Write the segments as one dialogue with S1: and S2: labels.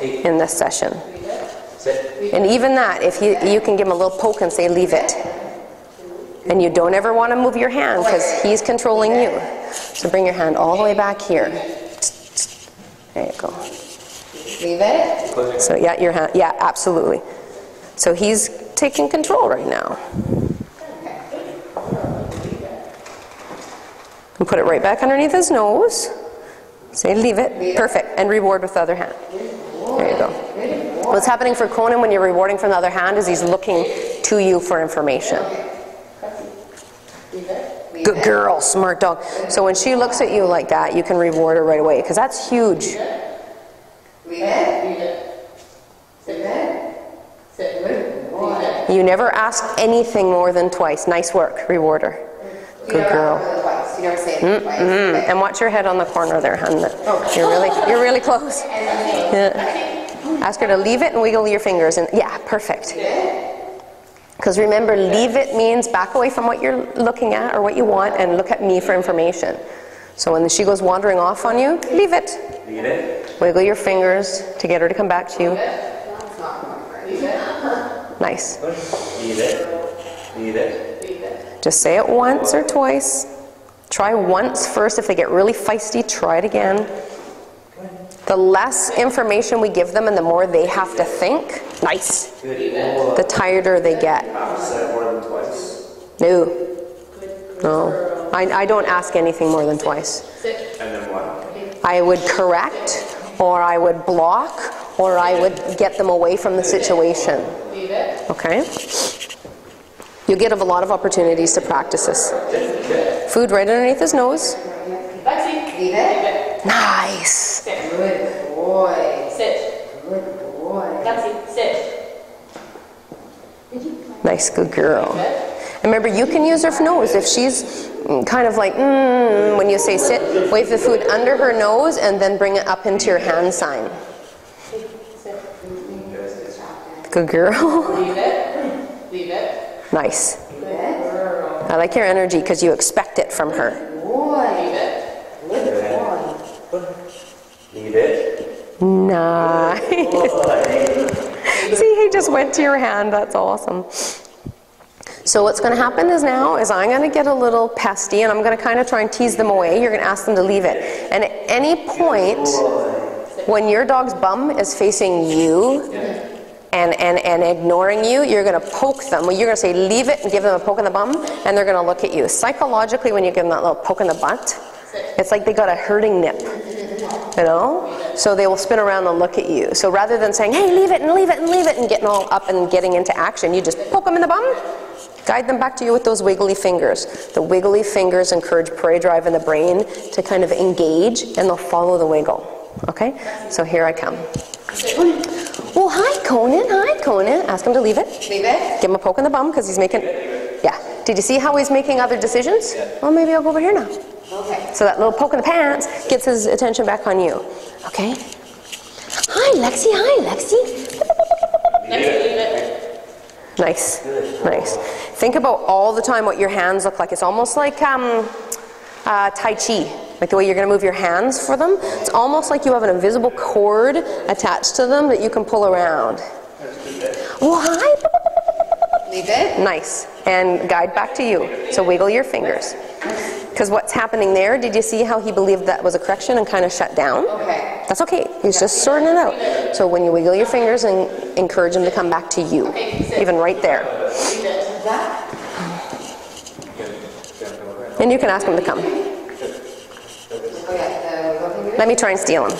S1: in this session. And even that, if you can give him a little poke and say, leave it. And you don't ever want to move your hand because he's controlling you. So bring your hand all the way back here. There you go.
S2: Leave it.
S1: So yeah, your hand, yeah, absolutely. So he's taking control right now. And put it right back underneath his nose. Say, leave it. Perfect. And reward with the other hand. There you go. What's happening for Conan when you're rewarding from the other hand is he's looking to you for information. Good girl, smart dog. So when she looks at you like that, you can reward her right away, because that's huge. You never ask anything more than twice. Nice work, reward her. Good girl.
S2: You never say it twice.
S1: And watch your head on the corner there, hun. You're really close. Yeah. Ask her to leave it and wiggle your fingers. And yeah, perfect. Because remember, leave it means back away from what you're looking at or what you want and look at me for information. So when she goes wandering off on you, leave it.
S3: Leave it.
S1: Wiggle your fingers to get her to come back to you. Nice.
S3: Leave it. Leave it.
S1: Just say it once or twice. Try once first. If they get really feisty, try it again. The less information we give them and the more they have to think, nice, the tireder they get.
S3: More than twice.
S1: No. I don't ask anything more than twice.
S3: And then what?
S1: I would correct, or I would block, or I would get them away from the situation. Okay? You get a lot of opportunities to practice this. Food right underneath his nose.
S2: Leave it.
S1: Nice.
S2: Good boy.
S4: Sit.
S2: Good boy.
S4: Lexi, sit.
S1: Nice, good girl. And remember, you can use her nose. If she's kind of like, when you say sit, wave the food under her nose and then bring it up into your hand sign. Good girl.
S4: Leave it. Leave it.
S1: Nice. I like your energy because you expect it from her.
S4: Leave it.
S3: Leave it.
S1: Nice. See, he just went to your hand. That's awesome. So what's going to happen is I'm going to get a little pesty and I'm going to kind of try and tease them away. You're going to ask them to leave it. And at any point, when your dog's bum is facing you and ignoring you, you're going to poke them. Well, you're going to say, leave it, and give them a poke in the bum, and they're going to look at you. Psychologically, when you give them that little poke in the butt, it's like they got a hurting nip. You know? So they will spin around and look at you. So rather than saying, hey, leave it and leave it and leave it and getting all up and getting into action, you just poke them in the bum, guide them back to you with those wiggly fingers. The wiggly fingers encourage prey drive in the brain to kind of engage, and they'll follow the wiggle. Okay? So here I come. Well, hi, Conan. Hi, Conan. Ask him to leave it.
S2: Leave it.
S1: Give him a poke in the bum because he's making... Yeah. Did you see how he's making other decisions? Well, maybe I'll go over here now.
S2: Okay.
S1: So that little poke in the pants gets his attention back on you. Okay? Hi, Lexi. Hi, Lexi.
S4: Lexi, leave it.
S1: Nice. Nice. Think about all the time what your hands look like. It's almost like Tai Chi. Like the way you're going to move your hands for them. It's almost like you have an invisible cord attached to them that you can pull around. Well, hi.
S2: Leave it.
S1: Nice. And guide back to you. So wiggle your fingers. Because what's happening there, did you see how he believed that was a correction and kind of shut down?
S2: Okay.
S1: That's okay. He's just sorting it out. So when you wiggle your fingers and encourage him to come back to you. Even right there. And you can ask him to come. Let me try and steal him.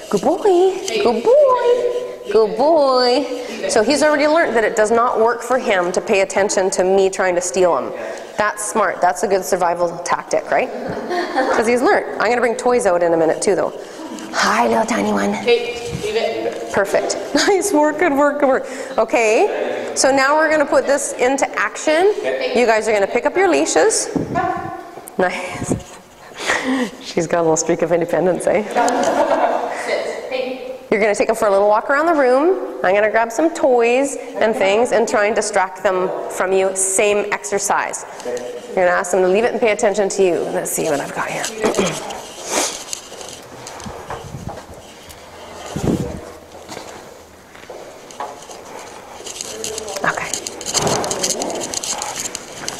S1: Good boy. Good boy. Good boy. So he's already learned that it does not work for him to pay attention to me trying to steal him. That's smart. That's a good survival tactic, right? Because he's learned. I'm going to bring toys out in a minute too, though. Hi, little tiny one.
S4: Okay, leave it.
S1: Perfect. Nice work, good work, good work. Okay, so now we're going to put this into action. You guys are going to pick up your leashes. Nice. She's got a little streak of independence, eh? You're going to take them for a little walk around the room. I'm going to grab some toys and things and try and distract them from you. Same exercise. You're going to ask them to leave it and pay attention to you. Let's see what I've got here.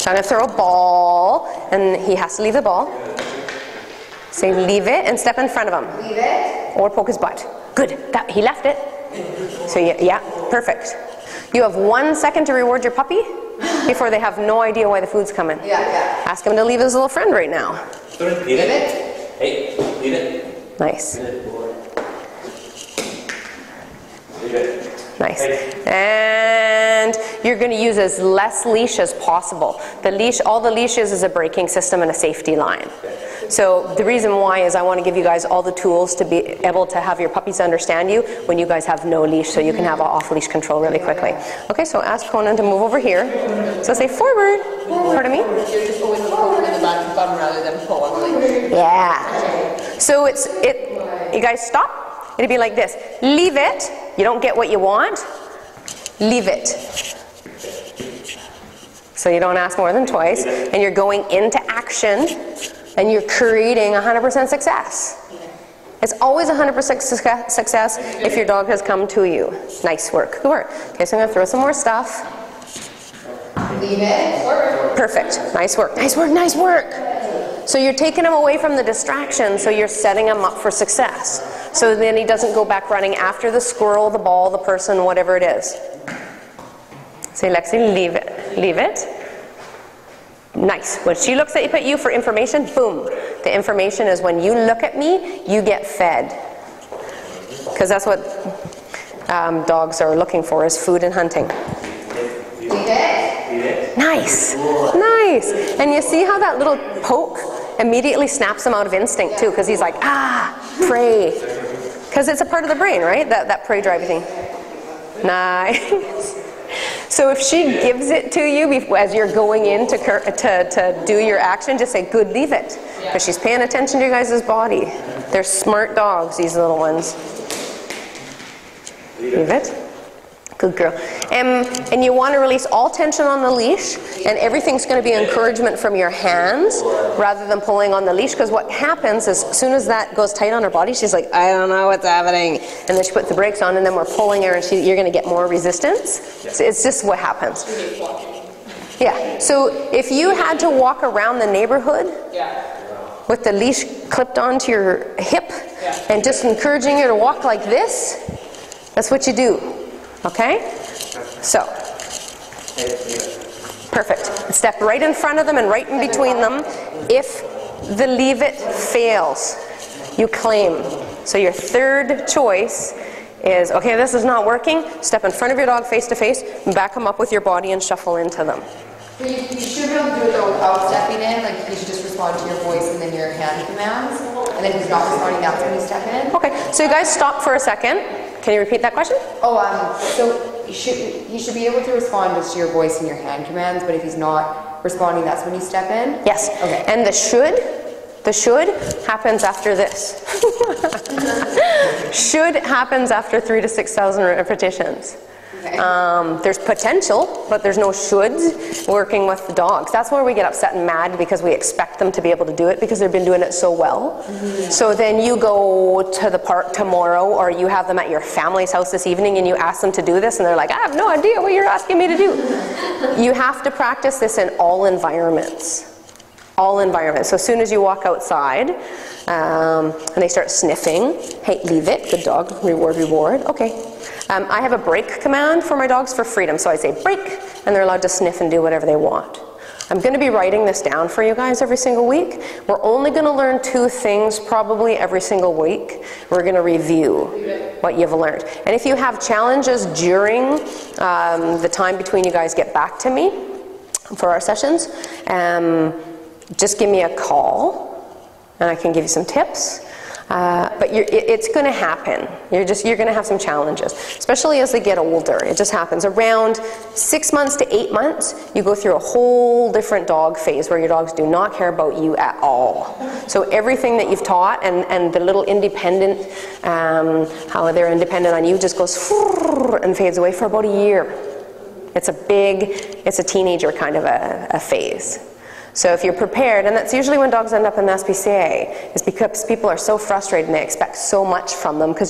S1: So I'm going to throw a ball, and he has to leave the ball. Say leave it, and step in front of him.
S2: Leave it.
S1: Or poke his butt. Good. He left it. So yeah, perfect. You have 1 second to reward your puppy before they have no idea why the food's coming.
S2: Yeah.
S1: Ask him to leave his little friend right now.
S3: Leave it. Hey, leave it.
S1: Nice.
S3: Leave it.
S1: Nice. And you're going to use as less leash as possible. The leash, all the leash is a braking system and a safety line. So the reason why is I want to give you guys all the tools to be able to have your puppies understand you when you guys have no leash, so you can have off-leash control really quickly. Okay, so ask Conan to move over here. So say forward. Pardon me?
S4: You're just always poking in the back and bum rather than pulling.
S1: Yeah. So you guys stop. It'd be like this. Leave it. You don't get what you want. Leave it. So you don't ask more than twice. And you're going into action. And you're creating 100% success. It's always 100% success if your dog has come to you. Nice work. Good work. Okay, so I'm going to throw some more stuff.
S2: Leave it.
S1: Perfect. Nice work. Nice work. Nice work. So you're taking him away from the distraction, so you're setting him up for success. So then he doesn't go back running after the squirrel, the ball, the person, whatever it is. Say, Lexi, leave it. Leave it. Nice. When she looks at you for information, boom. The information is when you look at me, you get fed. Because that's what dogs are looking for, is food and hunting.
S2: Leave it.
S1: Nice. Nice. And you see how that little poke immediately snaps him out of instinct too, because he's like, prey. Because it's a part of the brain, right? That prey driving thing. Nice. So if she gives it to you as you're going in to do your action, just say, good, leave it. Because she's paying attention to your guys' body. They're smart dogs, these little ones. Leave it. Good girl. And you want to release all tension on the leash, and everything's going to be encouragement from your hands rather than pulling on the leash, because what happens is as soon as that goes tight on her body, she's like, I don't know what's happening. And then she puts the brakes on, and then we're pulling her, and you're going to get more resistance. So it's just what happens. Yeah. So if you had to walk around the neighborhood with the leash clipped onto your hip and just encouraging her to walk like this, that's what you do. Okay? So, perfect. Step right in front of them and right in between them. If the leave it fails, you claim. So your third choice is, okay, this is not working. Step in front of your dog face to face, back them up with your body and shuffle into them.
S2: You should be able to do it though without stepping in. Like you should just respond to your voice and then your hand commands. And then if he's not responding, that's when you step in.
S1: Okay, so you guys stop for a second. Can you repeat that question?
S2: So you should be able to respond just to your voice and your hand commands, but if he's not responding, that's when you step in?
S1: Yes. Okay. And the should happens after this. Should happens after 3,000 to 6,000 repetitions. Okay. There's potential, but there's no shoulds working with the dogs. That's where we get upset and mad, because we expect them to be able to do it because they've been doing it so well. Mm-hmm. So then you go to the park tomorrow, or you have them at your family's house this evening and you ask them to do this and they're like, I have no idea what you're asking me to do. You have to practice this in all environments. All environments. So as soon as you walk outside and they start sniffing, hey, leave it, good dog, reward, reward, okay. I have a break command for my dogs for freedom. So I say break, and they're allowed to sniff and do whatever they want. I'm going to be writing this down for you guys every single week. We're only going to learn 2 things probably every single week. We're going to review what you've learned. And if you have challenges during the time between you guys get back to me for our sessions, just give me a call and I can give you some tips. But it's going to happen. You're going to have some challenges, especially as they get older. It just happens. Around 6 months to 8 months, you go through a whole different dog phase where your dogs do not care about you at all. So everything that you've taught and the little independent, how they're independent on you, just goes and fades away for about a year. It's a teenager kind of a phase. So if you're prepared, and that's usually when dogs end up in the SPCA, is because people are so frustrated and they expect so much from them because